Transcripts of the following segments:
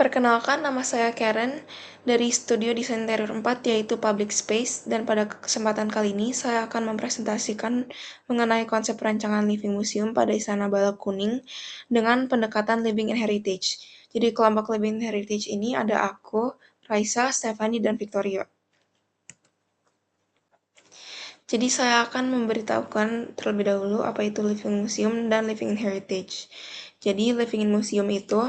Perkenalkan, nama saya Karen dari Studio Desain Interior 4, yaitu Public Space, dan pada kesempatan kali ini saya akan mempresentasikan mengenai konsep perancangan living museum pada Istana Bala Kuning dengan pendekatan Living in Heritage. Jadi kelompok Living in Heritage ini ada aku, Raisa, Stephanie, dan Victoria. Jadi saya akan memberitahukan terlebih dahulu apa itu Living Museum dan Living in Heritage. Jadi Living in Museum itu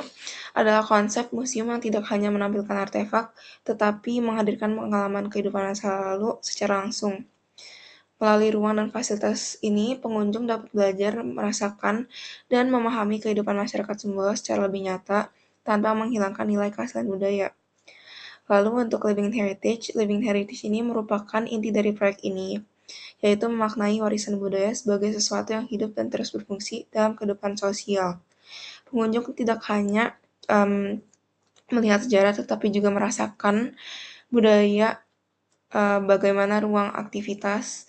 adalah konsep museum yang tidak hanya menampilkan artefak, tetapi menghadirkan pengalaman kehidupan masa lalu secara langsung. Melalui ruang dan fasilitas ini, pengunjung dapat belajar, merasakan, dan memahami kehidupan masyarakat Sumbawa secara lebih nyata tanpa menghilangkan nilai keaslian budaya. Lalu untuk Living in Heritage ini merupakan inti dari proyek ini, yaitu memaknai warisan budaya sebagai sesuatu yang hidup dan terus berfungsi dalam kehidupan sosial. Pengunjung tidak hanya melihat sejarah, tetapi juga merasakan budaya, bagaimana ruang aktivitas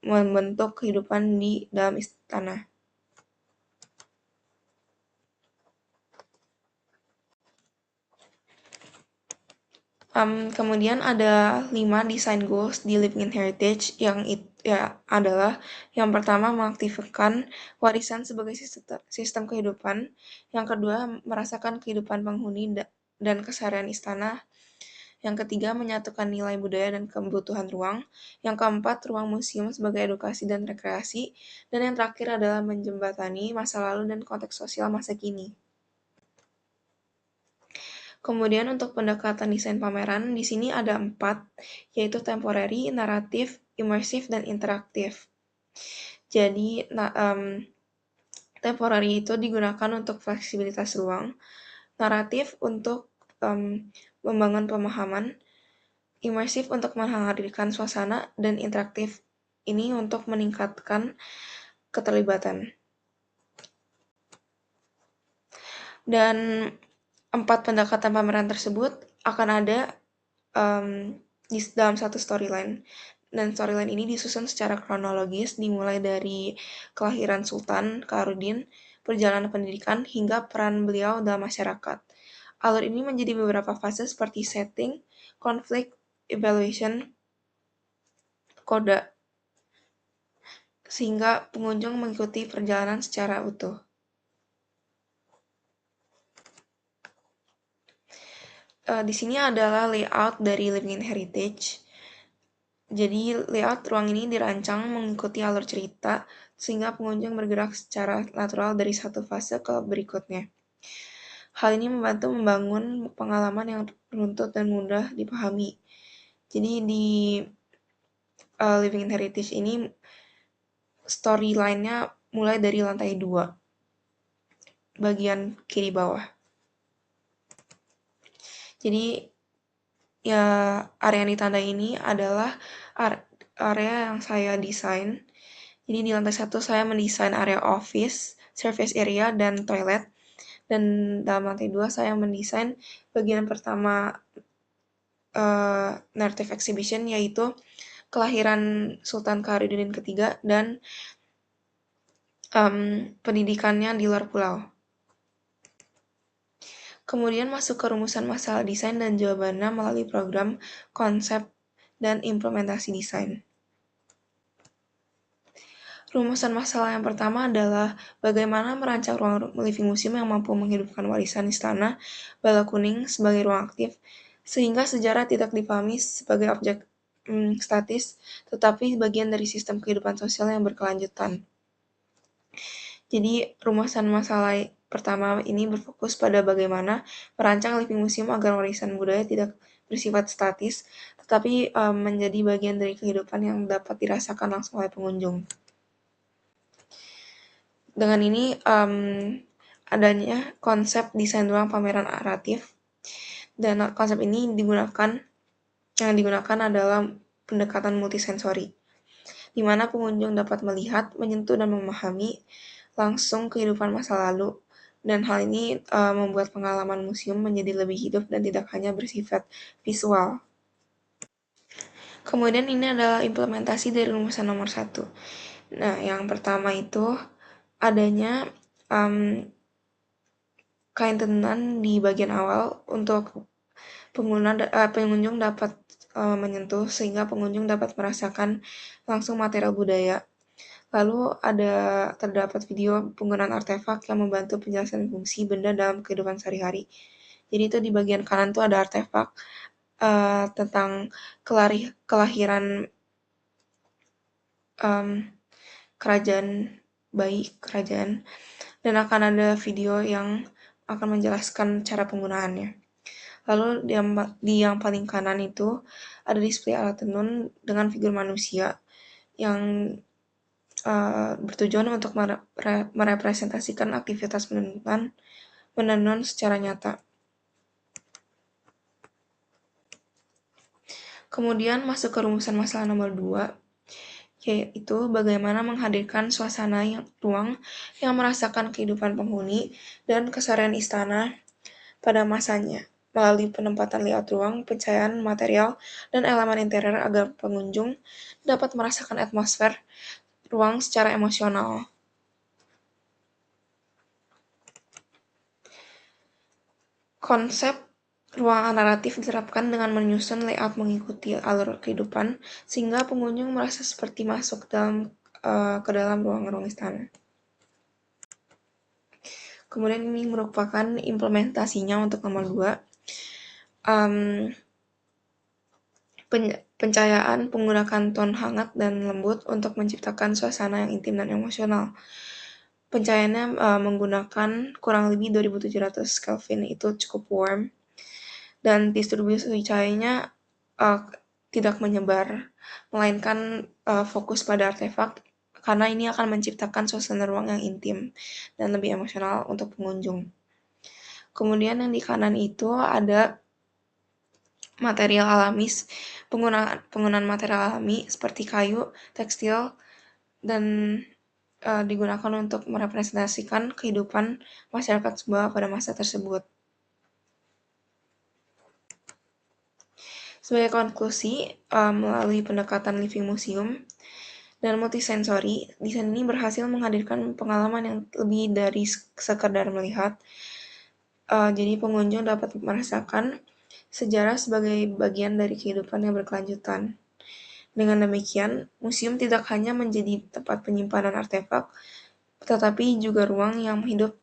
membentuk kehidupan di dalam istana. Kemudian ada 5 design goals di Living in Heritage yang adalah yang pertama mengaktifkan warisan sebagai sistem kehidupan, yang kedua merasakan kehidupan penghuni dan keseharian istana, yang ketiga menyatukan nilai budaya dan kebutuhan ruang, yang keempat ruang museum sebagai edukasi dan rekreasi, dan yang terakhir adalah menjembatani masa lalu dan konteks sosial masa kini. Kemudian untuk pendekatan desain pameran, di sini ada 4, yaitu temporary, naratif, imersif, dan interaktif. Jadi, temporary itu digunakan untuk fleksibilitas ruang, naratif untuk membangun pemahaman, imersif untuk menghadirkan suasana, dan interaktif ini untuk meningkatkan keterlibatan. Dan 4 pendekatan pameran tersebut akan ada di dalam satu storyline. Dan storyline ini disusun secara kronologis, dimulai dari kelahiran Sultan Kaharudin, perjalanan pendidikan, hingga peran beliau dalam masyarakat. Alur ini menjadi beberapa fase seperti setting, konflik, evaluation, koda, sehingga pengunjung mengikuti perjalanan secara utuh. Di sini adalah layout dari Living in Heritage. Jadi layout ruang ini dirancang mengikuti alur cerita sehingga pengunjung bergerak secara natural dari satu fase ke berikutnya. Hal ini membantu membangun pengalaman yang runtut dan mudah dipahami. Jadi di Living in Heritage ini storyline-nya mulai dari lantai 2, bagian kiri bawah. Jadi ya area yang ditandai ini adalah area yang saya desain. Jadi di lantai 1 saya mendesain area office, service area, dan toilet. Dan dalam lantai 2 saya mendesain bagian pertama narrative exhibition, yaitu kelahiran Sultan Kaharudin ketiga dan pendidikannya di luar pulau. Kemudian masuk ke rumusan masalah desain dan jawabannya melalui program, konsep, dan implementasi desain. Rumusan masalah yang pertama adalah bagaimana merancang ruang living museum yang mampu menghidupkan warisan istana Bala Kuning sebagai ruang aktif, sehingga sejarah tidak dipahami sebagai objek statis, tetapi bagian dari sistem kehidupan sosial yang berkelanjutan. Jadi rumusan masalah pertama ini berfokus pada bagaimana merancang living museum agar warisan budaya tidak bersifat statis, tetapi menjadi bagian dari kehidupan yang dapat dirasakan langsung oleh pengunjung. Dengan ini adanya konsep desain ruang pameran naratif, dan konsep ini yang digunakan adalah pendekatan multisensori, di mana pengunjung dapat melihat, menyentuh, dan memahami langsung kehidupan masa lalu. Dan hal ini membuat pengalaman museum menjadi lebih hidup dan tidak hanya bersifat visual. Kemudian ini adalah implementasi dari rumusan nomor 1. Nah, yang pertama itu adanya kain tenunan di bagian awal untuk pengunjung dapat menyentuh sehingga pengunjung dapat merasakan langsung material budaya. Lalu terdapat video penggunaan artefak yang membantu penjelasan fungsi benda dalam kehidupan sehari-hari. Jadi itu di bagian kanan tuh ada artefak tentang kelahiran kerajaan kerajaan, dan akan ada video yang akan menjelaskan cara penggunaannya. Lalu di yang paling kanan itu ada display alat tenun dengan figur manusia yang bertujuan untuk merepresentasikan aktivitas menenun secara nyata. Kemudian masuk ke rumusan masalah nomor 2, yaitu bagaimana menghadirkan suasana ruang yang merasakan kehidupan penghuni dan keseharian istana pada masanya melalui penempatan layout ruang, pencahayaan, material, dan elemen interior agar pengunjung dapat merasakan atmosfer ruang secara emosional. Konsep ruang naratif diterapkan dengan menyusun layout mengikuti alur kehidupan sehingga pengunjung merasa seperti masuk ke dalam ruang-ruang istana. Kemudian ini merupakan implementasinya untuk nomor 2. Pencahayaan menggunakan tone hangat dan lembut untuk menciptakan suasana yang intim dan emosional. Pencahayaannya menggunakan kurang lebih 2700 Kelvin, itu cukup warm. Dan distribusi cahayanya tidak menyebar, melainkan fokus pada artefak, karena ini akan menciptakan suasana ruang yang intim dan lebih emosional untuk pengunjung. Kemudian yang di kanan itu ada material alami, penggunaan material alami seperti kayu, tekstil, dan digunakan untuk merepresentasikan kehidupan masyarakat Sumbawa pada masa tersebut. Sebagai konklusi, melalui pendekatan living museum dan multisensori, desain ini berhasil menghadirkan pengalaman yang lebih dari sekedar melihat. Jadi pengunjung dapat merasakan sejarah sebagai bagian dari kehidupan yang berkelanjutan. Dengan demikian, museum tidak hanya menjadi tempat penyimpanan artefak, tetapi juga ruang yang hidup,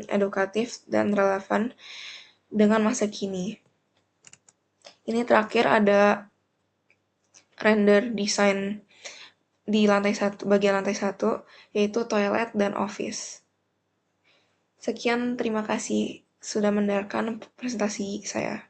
edukatif, dan relevan dengan masa kini. Ini terakhir ada render desain di bagian lantai 1, yaitu toilet dan office. Sekian, terima kasih sudah mendengarkan presentasi saya.